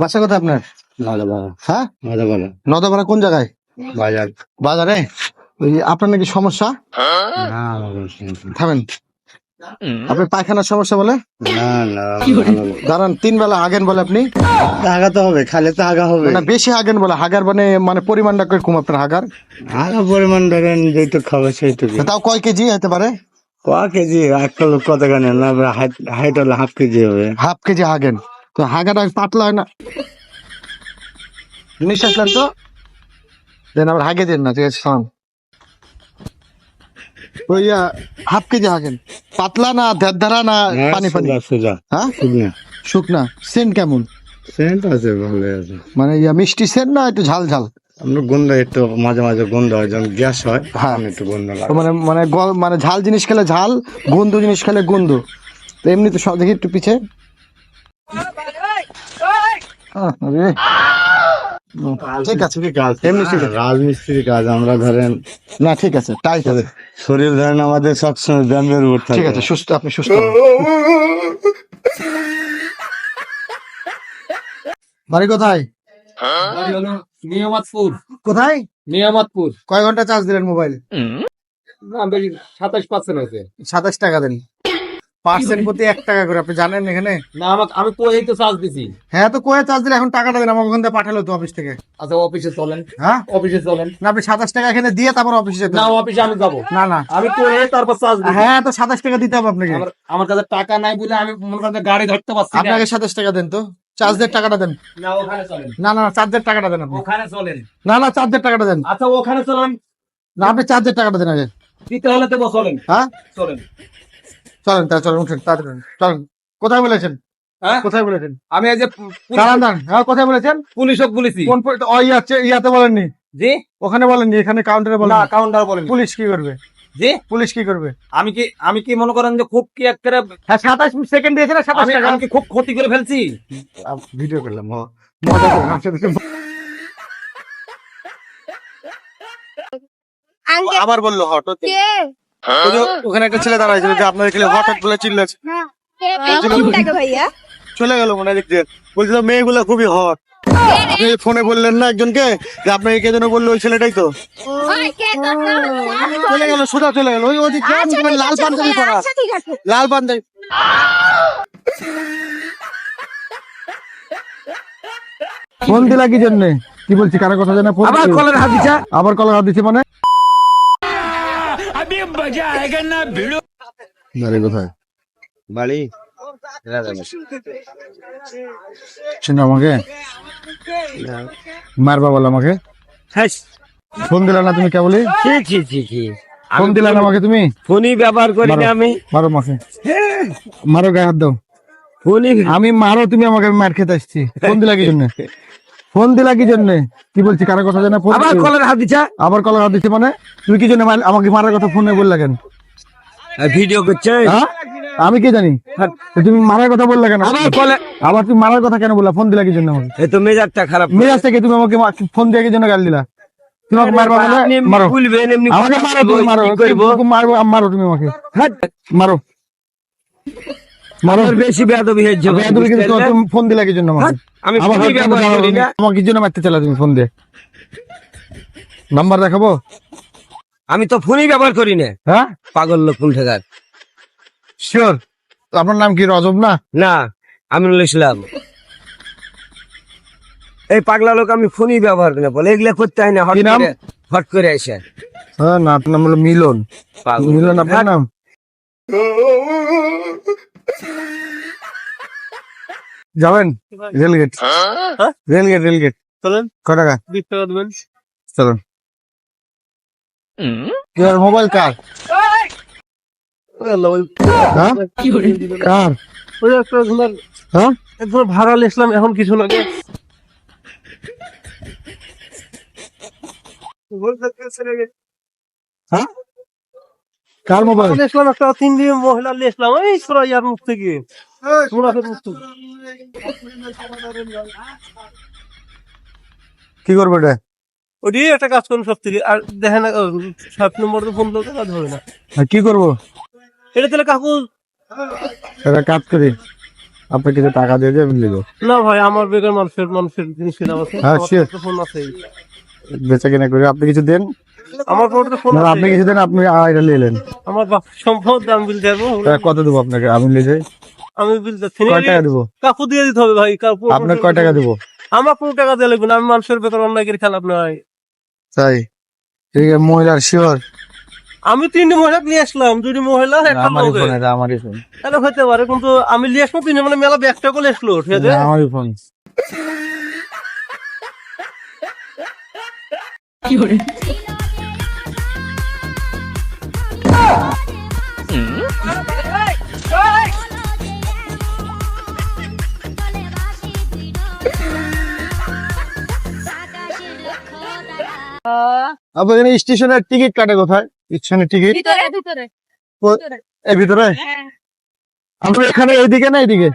বাসা কোথায় আপনার? নদাপাড়া। হ্যাঁ, নদাপাড়া নদাপাড়া কোন জায়গায়? বাজার। বাজারে। ওই আপনার নাকি সমস্যা? না আমার কোনো সমস্যা নেই। থামেন। আপনার পায়খানার সমস্যা বলে? না না আমি ভালো না। দাঁড়ান, 3 বেলা হাগেন বলে আপনি? আগা তো হবে, খালে তো আগা হবে। না বেশি হাগেন বলে, হাগার মানে মানে পরিমাণটা কম আপনার হাগার? আগা পরিমাণ ধরেন যেটুক খাবে সেইটুকু। তাও কয় কেজি হতে পারে? ক কেজি এক কিলো কত গানে না, হাইট হলে হাফ কেজি হবে। হাফ কেজি হাগেন, তো হাগাটা পাতলা হয় না? নিঃশ্বাস নেন তো, দেন আবার হাগে দেন না, ঠিক আছে শোন। ওই হাফ কেজি হাগেন, পাতলা না ধরা না পানি পানি? সোজা হ্যাঁ, শুকনা। শুকনা। সেন্ট কেমন? সেন্ট আছে, ভালো আছে। মানে মিষ্টি সেন্ট না একটু ঝাল ঝাল? আমরা গন্ধ একটু মাঝে মাঝে গন্ধ হয়, যখন গ্যাস হয় হ্যাঁ, তখন একটু গন্ধ তো লাগে। মানে মানে মানে ঝাল জিনিস খেলে ঝাল, গন্ধ জিনিস খেলে গন্ধ। তো এমনি তো সব দেখি একটু পিছে। আরে, ঠিক আছে, কাজ এমনি ঠিক আছে। রাজমিস্ত্রির কাজ, আমরা ধরেন না ঠিক আছে, টাইট আছে, শরীর ধরেন আমাদের সবসময় ব্যায়ামের উপর ঠিক থাকে। আছে, সুস্থ, আপনি সুস্থ। বাড়ি কোথায়? বাড়ি হলো নিয়ামতপুর। কোথায়? নিয়ামতপুর। কয় ঘন্টা চার্জ দিলেন মোবাইল? না বেশি 27% হয়েছে। 27 টাকা দেন, পার্সেন্ট প্রতি 1 টাকা করে, আপনি জানেন এখানে? না আমাকে আমি কোয়েই তো চার্জ দিছি। হ্যাঁ, তো কয়ে চার্জ দিলে এখন টাকাটা দেন, আমার ওখান থেকে পাঠালো তো অফিস থেকে। আচ্ছা অফিসে চলেন, হ্যাঁ, অফিসে চলেন। না আপনি 27 টাকা এখানে দিয়ে তারপর অফিসে যেতে না হবে। অফিসে আমি যাবো, না না, আমি কোয়ে তারপর চার্জ দিছি। হ্যাঁ তো 27 টাকা দিতে হবে আপনাকে। আমার কাছে টাকা নাই বলে আমি মনে করেন যে গাড়ি ধরতে পারছি না। আপনাকে 27 টাকা দেন, তো চার্জের টাকাটা দেন। না ওখানে চলেন, না না, চার্জের টাকাটা দেন আপনি। ওখানে চলেন। না না, চার্জের টাকাটা দেন। আচ্ছা ওখানে চলেন, না, আপনি চার্জের টাকাটা দেন আগে। দিতে হলে দেবো, চলেন। হ্যাঁ, চলেন। চলেন তাহলে, চলেন, উঠেন তাড়াতাড়ি, চলেন। কোথায় বলেছেন? হ্যাঁ কোথায় বলেছেন? আমি এই যে দাঁড়ান দাঁড়ান, হ্যাঁ কোথায় বলেছেন? পুলিশক বলেছি। কোন ইয়াতে বলেননি? জি ওখানে বলেননি, এখানে কাউন্টারে বলেন? না কাউন্টার বলেন। পুলিশ কি করবে? জি পুলিশ কি করবে? আমি কি মনে করেন যে খুব কি একটা হ্যাঁ, 27 সেকেন্ড দিয়েছে না, 27 টাকা। আমি কি খুব ক্ষতি করে ফেলছি? ভিডিও করলাম, মজা করলাম। আবার বললো হট, ওখানে একটা ছেলে দাঁড়াইছিল যে আপনার এখানে হঠাৎ বলে চিল্লাছে, ভাইয়া চলে গেল মনে হয়। বলছিল মেয়েগুলো খুবই হট। আপনি ফোনে বললেন না একজনকে যে আপনাকে কে যেন বললো, ওই ছেলেটাই তো চলে গেল, সোজা চলে গেল। ওই ওদিক লাল পাঞ্জাবি পরা, ঠিক আছে লাল পাঞ্জাবি। ফোন দিলা কি জন্য? কি বলছি, কারো কথা জানা? আবার কলের হাত দিচ্ছে, আবার কলের হাত দিচ্ছে মানে বাড়ি কোথায়? বাড়ি চিনো আমাকে? মারবা বলো আমাকে? ফোন দিলা না তুমি কেবলই? ফোন দিলা না আমাকে তুমি? ফোনই ব্যবহার করি না আমি। মারো মাকে, মারো, গায়ে হাত দাও। ফোনই আমি মারো, তুমি আমাকে মার খেতে আসছি। ফোন দিলা কি জন্য? ফোন দিলা কি জন্য? কি বলছি, কারো কথা জানা? আবার কলের হাত দিচ্ছে, আবার কলের হাত দিচ্ছে মানে? তুমি কি জন্য আমাকে মারার কথা ফোনে বললা কেন? ভিডিও করছে। হ্যাঁ, আমি কি জানি? তো তুমি মারার কথা বললা কেন? আবার কলে আবার তুমি মারার কথা কেন বললা? ফোন দিলা কি জন্য আমাকে? এই তো মেজাজটা খারাপ। মেজাজ থেকে তুমি আমাকে ফোন দিয়ে কি জন্য গাল দিলা? তুমি আমাকে মারবা বলে মারো, বলবেন এমনি আমাকে মারো, তুমি মারো, কি করবো? মারো, মারো তুমি আমাকে, মারো মারো। আর বেশি বেয়াদবি হয়েছে। বেয়াদবি কিন্তু তুমি ফোন দিলা কি জন্য আমাকে? আমি আমার ফোনই ব্যবহার করি না। আমাকে কি জন্য মারতে চালা তুমি ফোন দিয়ে? নাম্বার দেখাবো? আমি তো ফোনই ব্যবহার করি না। হ্যাঁ, পাগল লোক কোন ঠেকার। শিওর? আপনার নাম কি, রজব না? না আমিনুল ইসলাম। এই পাগলা লোক আমি ফোনই ব্যবহার করি না বলে, এগুলা করতে হয় না। কি নাম? হট করে এসে হ্যাঁ, না আপনার নাম হলো মিলন। পাগল। মিলন আপনার নাম? যাবেন রেলগেট? রেলগেট, রেলগেট চলেন। কয় টাকা? 20 টাকা দেবেন। চলুন। মোবাইল কার? হ্যাঁ, কার? ওই একটা ধরুন হ্যাঁ, একজন ভাড়া লিখলাম এখন কিছু লাগে। হ্যাঁ, কার মোবাইল? লিখলাম একটা 3 দিন মহিলা লিখলাম এই সরাইয়ার মুখ থেকে, মুরাদের মুখ থেকে। কি করবে এটা? ওটি একটা কাজ করুন সব থেকে, আর দেখেন 7 নম্বর তো ফোন করতে কাজ হবে না। কি করবো এটা তাহলে কাকু এটা? কাজ করি, আপনার কিছু টাকা দিয়ে দিয়ে আমি নিব। না ভাই, আমার বেকার মানুষের জিনিস কিনা আছে। হ্যাঁ, আমার sure. তো ফোন আছে। বেচা কিনা করে আপনি কিছু দেন। আমার ফোনে ফোন না, আপনি আছে। কিছু দেন, আপনি এটা নিয়ে এলেন। আমার বাপ সম্পদ, আমি বিল দেবো। কত দেবো আপনাকে? আমি নিয়ে যাই। আমি বিল দিচ্ছি। কয় টাকা দেবো? কাকু দিয়ে দিতে হবে ভাই। কাকু আপনার কয় টাকা দেবো? আমার কোনো টাকা দিয়ে লাগবে না। আমি মানুষের বেতন অন্যায় করে খেলাপ নয়। তাই? ঠিক আছে, মহিলার শিওর? আমি 3টি মহিলা নিয়ে আসলাম, 2টি মহিলা একটা আমারই লোক। ফোন, এটা আমারই ফোন। তাহলে হতে পারে, কিন্তু আমি নিয়ে আসবো 3 মানে মেলা ব্যাগটা করে আসলো, ঠিক আছে? আমারই ফোন। আপনার এখানে স্টেশনের টিকিট কাটে কোথায়? স্টেশনের টিকিট ভিতরে ভিতরে এর ভিতরে? হ্যাঁ। আপনার এখানে এইদিকে না এইদিকে?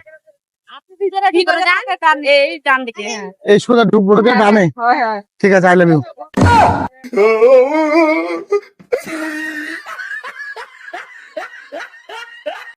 আপনি ভিতরে ভিতরে যান, এই ডান দিকে। হ্যাঁ এই সোজা ঢুকবো, ঢুকে ডানে? হয় হয়। ঠিক আছে, আই লাভ ইউ।